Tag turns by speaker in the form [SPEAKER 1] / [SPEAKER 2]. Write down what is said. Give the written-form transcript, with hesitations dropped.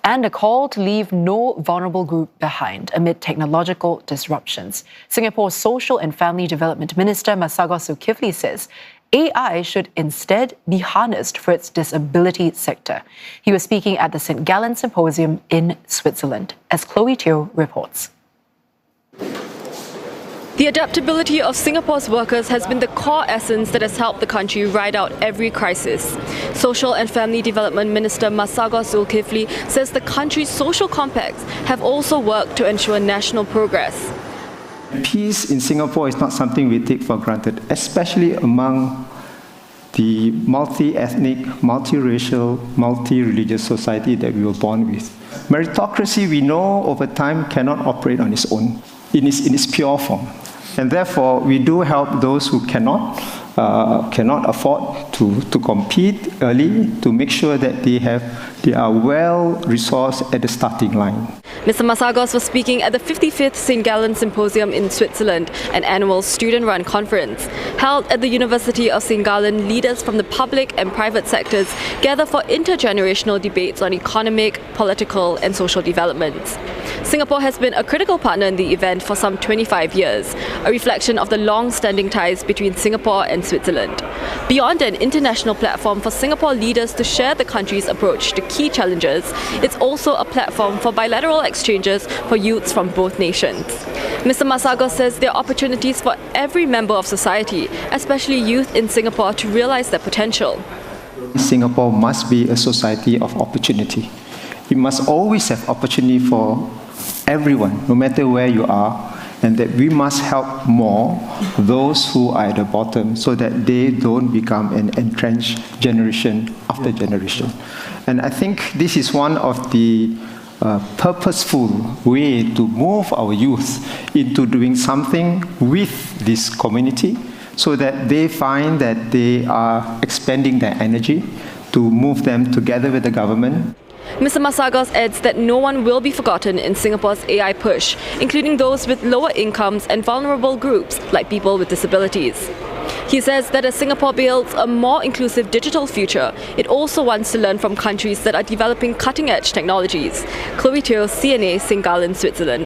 [SPEAKER 1] and a call to leave no vulnerable group behind amid technological disruptions. Singapore's Social and Family Development Minister Masagos Zulkifli says AI should instead be harnessed for its disability sector. He was speaking at the St Gallen Symposium in Switzerland, as Chloe Teo reports.
[SPEAKER 2] The adaptability of Singapore's workers has been the core essence that has helped the country ride out every crisis. Social and Family Development Minister Masagos Zulkifli says the country's social compacts have also worked to ensure national progress.
[SPEAKER 3] Peace in Singapore is not something we take for granted, especially among the multi-ethnic, multiracial, multi-religious society that we were born with. Meritocracy, we know over time, cannot operate on its own, in its pure form. And therefore, we do help those who cannot afford to compete early, to make sure that they are well-resourced at the starting line.
[SPEAKER 2] Mr. Masagos was speaking at the 55th St Gallen Symposium in Switzerland, an annual student-run conference. Held at the University of St Gallen, leaders from the public and private sectors gather for intergenerational debates on economic, political and social developments. Singapore has been a critical partner in the event for some 25 years, a reflection of the long-standing ties between Singapore and Switzerland. Beyond an international platform for Singapore leaders to share the country's approach to key challenges, it's also a platform for bilateral exchanges for youths from both nations. Mr. Masagos says there are opportunities for every member of society, especially youth in Singapore, to realize their potential.
[SPEAKER 3] Singapore must be a society of opportunity. It must always have opportunity for everyone, no matter where you are, and that we must help more those who are at the bottom so that they don't become an entrenched generation after generation. And I think this is one of the purposeful way to move our youth into doing something with this community so that they find that they are expending their energy to move them together with the government.
[SPEAKER 2] Mr. Masagos adds that no one will be forgotten in Singapore's AI push, including those with lower incomes and vulnerable groups like people with disabilities. He says that as Singapore builds a more inclusive digital future, it also wants to learn from countries that are developing cutting-edge technologies. Chloe Teo, CNA, St Gallen, Switzerland.